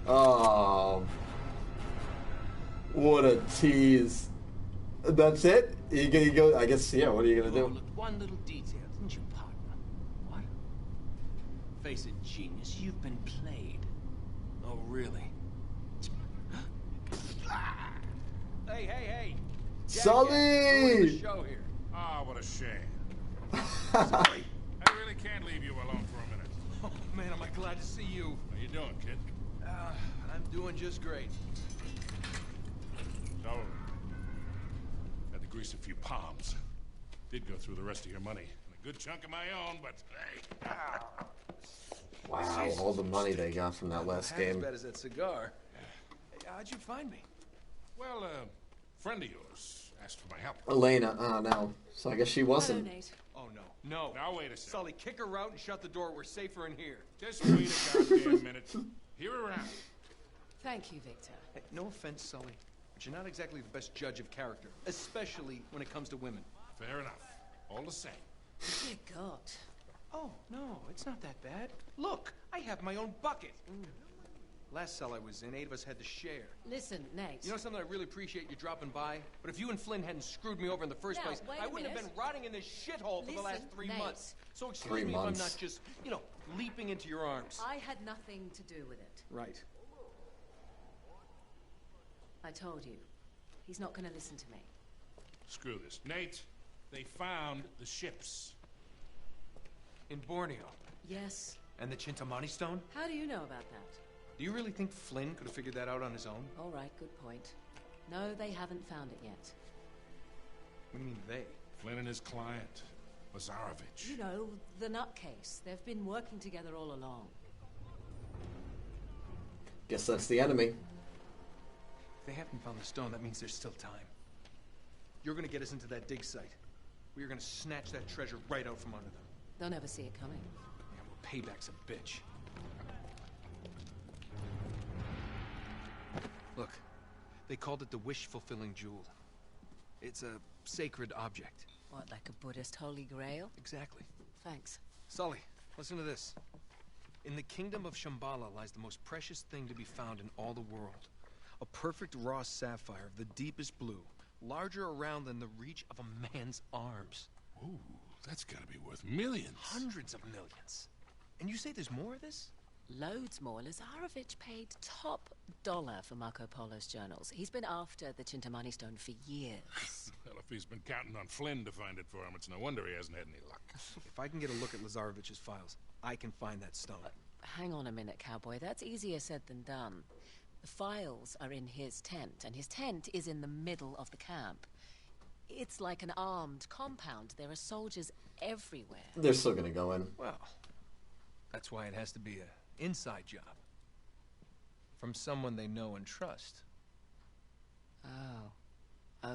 Oh, what a tease. That's it? You gonna go? I guess, yeah, what are you gonna do? Look, one little detail, didn't you, partner? What? Face it, genius, you've been played. Oh, really? Hey! Sully! Doing the show here. Ah, what a shame. Sully, I really can't leave you alone for a minute. Oh, man, am I glad to see you. How you doing, kid? I'm doing just great. So, had to grease a few palms. Did go through the rest of your money. And a good chunk of my own, but hey. Wow, all the money they got from that last Half as game. bad as that cigar. Hey, how'd you find me? Well, a friend of yours asked for my help. Elena, oh no. So I guess she wasn't. Hello, Nate. Oh, no. Now, wait a second. Sully, kick her out and shut the door. We're safer in here. Just wait a goddamn minute. Hear her out. Thank you, Victor. Hey, no offense, Sully, but you're not exactly the best judge of character, especially when it comes to women. Fair enough. All the same. Dear God. Oh, no, it's not that bad. Look, I have my own bucket. Last cell I was in, 8 of us had to share. Listen, Nate. You know something, I really appreciate you dropping by, but if you and Flynn hadn't screwed me over in the first place, wait I a wouldn't have minute. been rotting in this shithole for the last 3 Nate. months. So excuse 3 me if I'm months. not just, leaping into your arms. I had nothing to do with it. Right. I told you. He's not going to listen to me. Screw this. Nate, they found the ships. In Borneo. Yes. And the Chintamani stone? How do you know about that? Do you really think Flynn could have figured that out on his own? All right, good point. No, they haven't found it yet. What do you mean, they? Flynn and his client, Lazarovich. You know, the nutcase. They've been working together all along. Guess that's the enemy. If they haven't found the stone, that means there's still time. You're gonna get us into that dig site. We are gonna snatch that treasure right out from under them. They'll never see it coming. Yeah, well, payback's a bitch. Look, they called it the wish-fulfilling jewel. It's a sacred object. What, like a Buddhist holy grail? Exactly. Thanks. Sully, listen to this. In the kingdom of Shambhala lies the most precious thing to be found in all the world. A perfect raw sapphire of the deepest blue, larger around than the reach of a man's arms. Ooh, that's gotta be worth millions. Hundreds of millions. And you say there's more of this? Loads more. Lazarovich paid top dollar for Marco Polo's journals. He's been after the Chintamani stone for years. Well, if he's been counting on Flynn to find it for him, it's no wonder he hasn't had any luck. If I can get a look at Lazarovich's files, I can find that stone. Hang on a minute, cowboy. That's easier said than done. The files are in his tent, and his tent is in the middle of the camp. It's like an armed compound. There are soldiers everywhere. They're still gonna go in. Well, that's why it has to be an inside job. From someone they know and trust. Oh.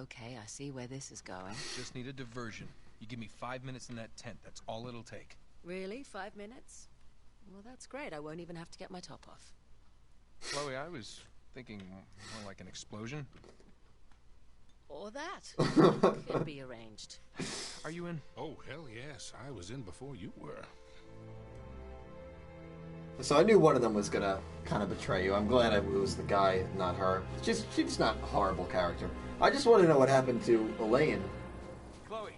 Okay, I see where this is going. Just need a diversion. You give me 5 minutes in that tent, that's all it'll take. Really? 5 minutes? Well, that's great. I won't even have to get my top off. Chloe, I was thinking more like an explosion. Or that. Can be arranged. Are you in? Oh, hell yes. I was in before you were. So I knew one of them was gonna kind of betray you. I'm glad it was the guy, not her. She's not a horrible character. I just want to know what happened to Elaine. Chloe,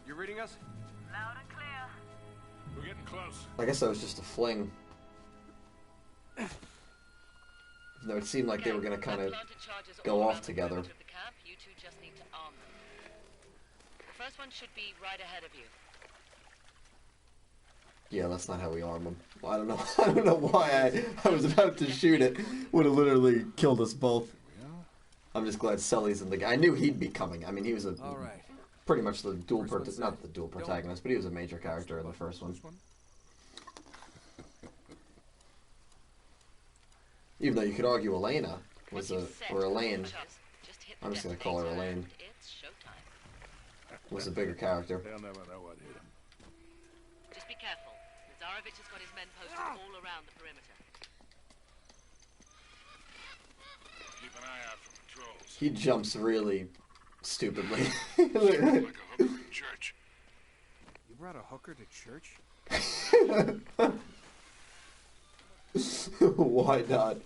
you reading us? Loud and clear. We're getting close. I guess that was just a fling. No, it seemed like they were gonna kind of go off together. Of the camp. You two just need to arm them. The first one should be right ahead of you. Yeah, that's not how we arm them. Well, I don't know. I don't know why I was about to shoot it. Would have literally killed us both. I'm just glad Sully's in the game. I knew he'd be coming. I mean, he was a All right. pretty much the dual not the dual protagonist, but he was a major character in the first one. Even though you could argue Elena was or Elaine. I'm just gonna call her Elaine. It's showtime. Was a bigger character. They'll never know what hit him. Just be careful. Lazarovich has got his men posted all around the perimeter. Keep an eye out for patrols. He jumps really stupidly. Like a hooker in church. You brought a hooker to church? Why not?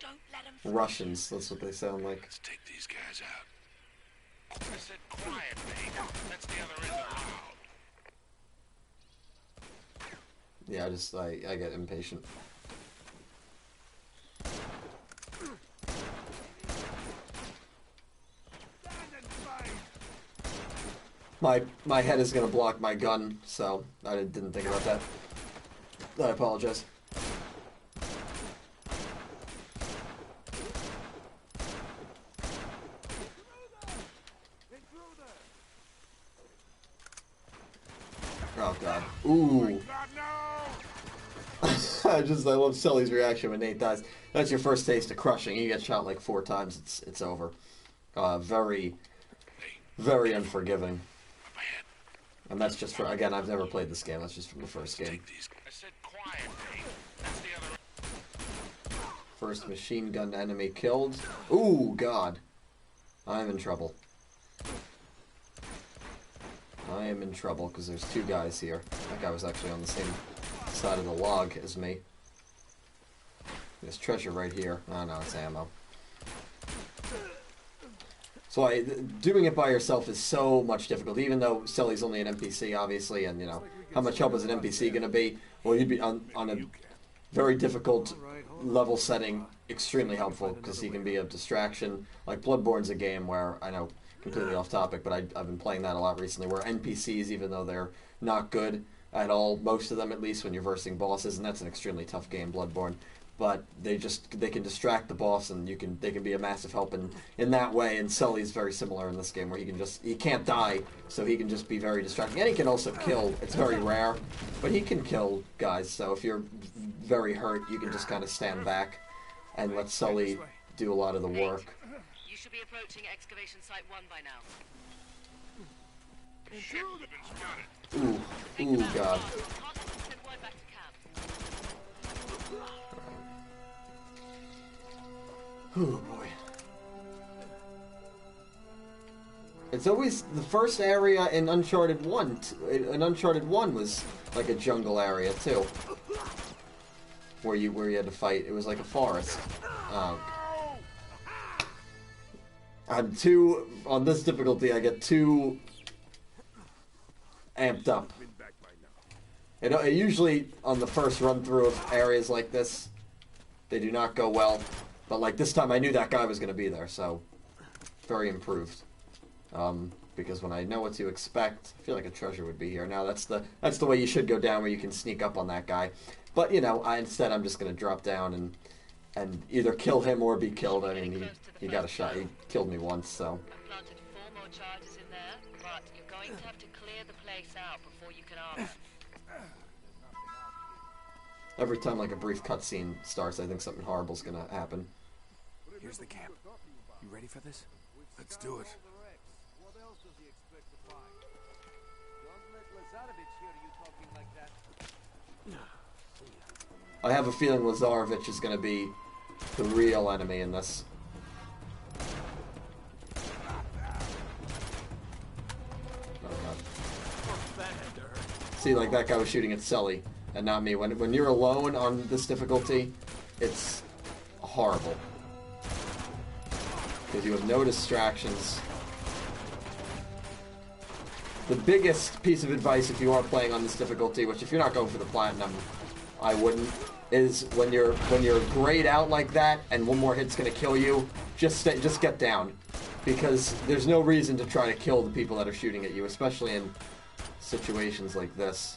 Don't let him. Russians, that's what they sound like. Let's take these guys out. I said quietly. That's the other end of the round. Yeah, I get impatient. My head is gonna block my gun, so I didn't think about that. I apologize. Oh god. Ooh. I love Sully's reaction when Nate dies. That's your first taste of crushing. You get shot like 4 times, it's over. Very, very unforgiving. And that's just for, again, I've never played this game. That's just from the first game. I said quietly. That's the other. First machine gun enemy killed. Ooh, God. I'm in trouble. I am in trouble because there's 2 guys here. That guy was actually on the same side of the log as me. There's treasure right here. Oh no, it's ammo. So doing it by yourself is so much difficult, even though Sully's only an NPC, obviously, and, you know, how much help is an NPC going to be? Well, you'd be on a very difficult level setting, extremely helpful, because he can be a distraction. Like, Bloodborne's a game where, I know, completely off topic, but I've been playing that a lot recently, where NPCs, even though they're not good at all, most of them at least, when you're versing bosses, and that's an extremely tough game, Bloodborne, but they can distract the boss, and they can be a massive help in that way. And Sully's very similar in this game, where he can't die, so he can just be very distracting, and he can also kill. It's very rare, but he can kill guys. So if you're very hurt, you can just kind of stand back and let Sully do a lot of the work. You should be approaching excavation site 1 by now. Shit, we've been spotted. Ooh, God. Send word back to camp. Oh boy. It's always the first area in Uncharted 1. In Uncharted 1 was like a jungle area too, where you had to fight. It was like a forest. I'm too on this difficulty. I get too amped up. It usually on the first run through of areas like this, they do not go well. But like this time, I knew that guy was going to be there, so very improved. Because when I know what to expect, I feel like a treasure would be here. Now that's the way you should go down, where you can sneak up on that guy. But you know, instead I'm just going to drop down and either kill him or be killed. I mean, he got a shot. He killed me once, so. I've planted 4 more charges in there, but you're going to have to clear the place out before you can arm it. Every time like a brief cutscene starts, I think something horrible's going to happen. Here's the camp. You ready for this? Let's do it. I have a feeling Lazarevich is going to be the real enemy in this. Oh god. See, like that guy was shooting at Sully and not me. When you're alone on this difficulty, it's horrible. Because you have no distractions. The biggest piece of advice if you are playing on this difficulty, which if you're not going for the platinum, I wouldn't, is when you're grayed out like that and one more hit's gonna kill you, just get down. Because there's no reason to try to kill the people that are shooting at you, especially in situations like this,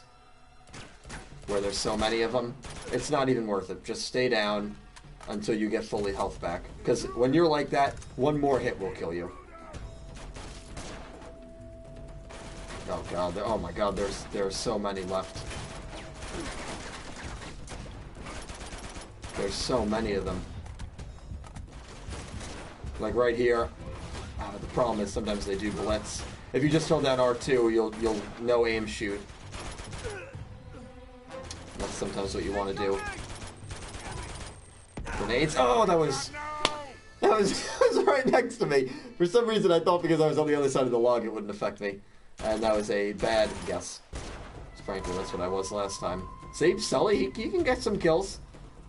where there's so many of them. It's not even worth it. Just stay down until you get fully health back. Because when you're like that, one more hit will kill you. Oh god, oh my god, there's so many left. There's so many of them. Like right here, the problem is sometimes they do blitz. If you just hold down R2, you'll no aim shoot. That's sometimes what you want to do. Grenades. Oh, that was right next to me. For some reason, I thought because I was on the other side of the log, it wouldn't affect me, and that was a bad guess. Frankly, that's what I was last time. See, Sully, he can get some kills.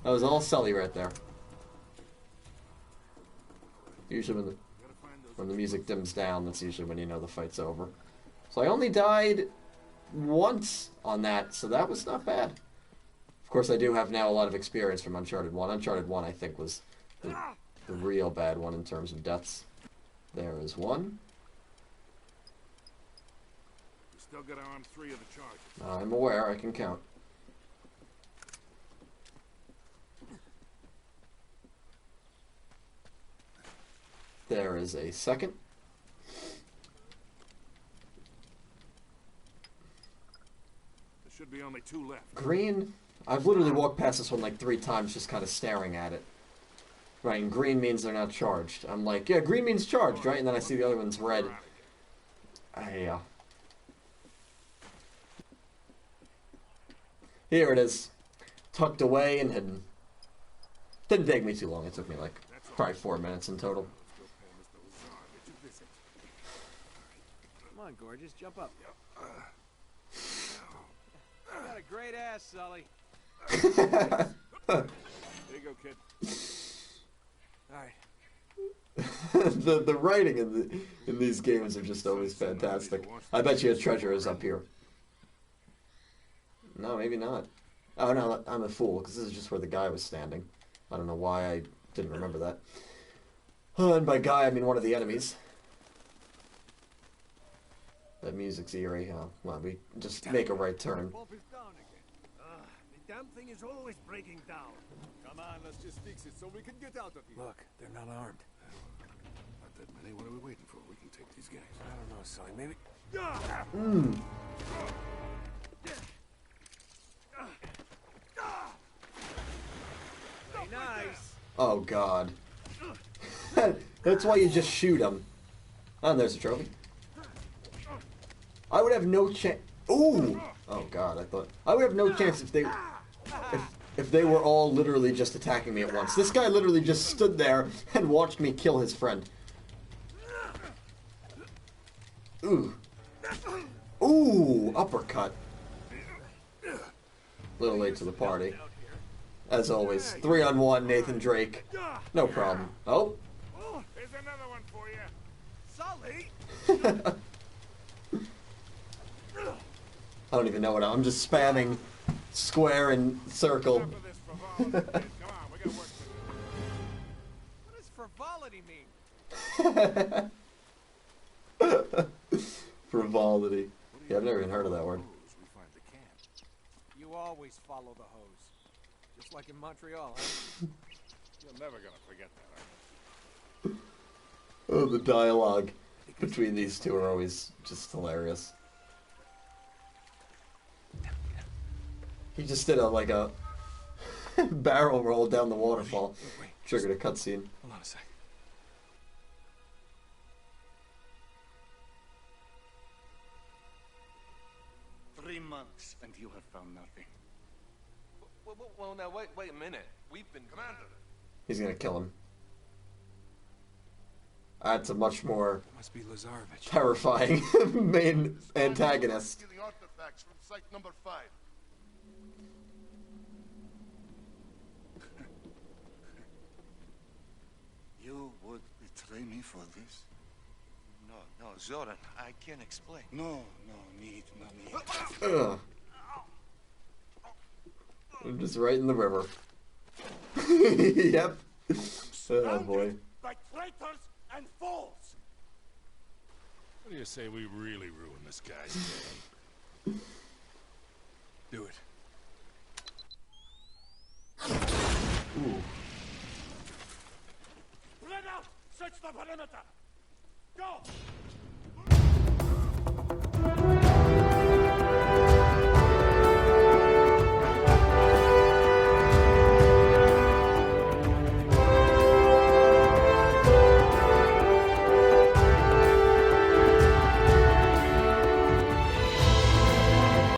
That was all Sully right there. Usually when the music dims down, that's usually when you know the fight's over. So I only died once on that, so that was not bad. Of course, I do have now a lot of experience from Uncharted 1. Uncharted 1, I think, was the real bad one in terms of deaths. There is one. We still got to arm 3 of the charges. I'm aware, I can count. There is a second. There should be only 2 left. Green. I've literally walked past this one like 3 times just kind of staring at it. Right, and green means they're not charged. I'm like, yeah, green means charged, right? And then I see the other one's red. Here it is. Tucked away and hidden. Didn't take me too long. It took me like probably 4 minutes in total. Come on, gorgeous, jump up. You got a great ass, Sully. There you go, kid. All right. the writing in these games are just always fantastic. I bet you a treasure is up here. No, maybe not. Oh no, I'm a fool because this is just where the guy was standing. I don't know why I didn't remember that. And by guy I mean one of the enemies. That music's eerie. Well, we just make a right turn. The damn thing is always breaking down. Come on, let's just fix it so we can get out of here. Look, they're not armed. Not that many. What are we waiting for? We can take these guys. I don't know, Sully. Maybe. Hey, nice. Oh God. That's why you just shoot them. Oh, and there's a trophy. I would have no chance. Ooh. Oh God, I would have no chance if they were all literally just attacking me at once. This guy literally just stood there and watched me kill his friend. Ooh. Ooh, uppercut. Little late to the party. As always, 3-on-1, Nathan Drake. No problem. Oh. Here's another one for you. Sully! I don't even know what I'm just spamming square and circle. Come on, we got work to do. What does frivolity mean? Frivolity. Yeah, I've never even heard of that word. We find the camp. You always follow the hose. Just like in Montreal, huh? You're never gonna forget that, are you? Oh, the dialogue between these two are always just hilarious. He just did a barrel roll down the waterfall. Triggered a cutscene. Hold on a sec. Three months, and you have found nothing. Well, now, wait a minute. We've been... Commander. He's gonna kill him. That's a much more Must be Lazarevich. terrifying main antagonist. Stealing artifacts from site number 5. You would betray me for this? No, Zoran, I can't explain. No need. Ugh. I'm just right in the river. Yep. Oh boy. By traitors and fools. What do you say we really ruin this guy's day? Do it. Ooh. Spread out! Search the perimeter!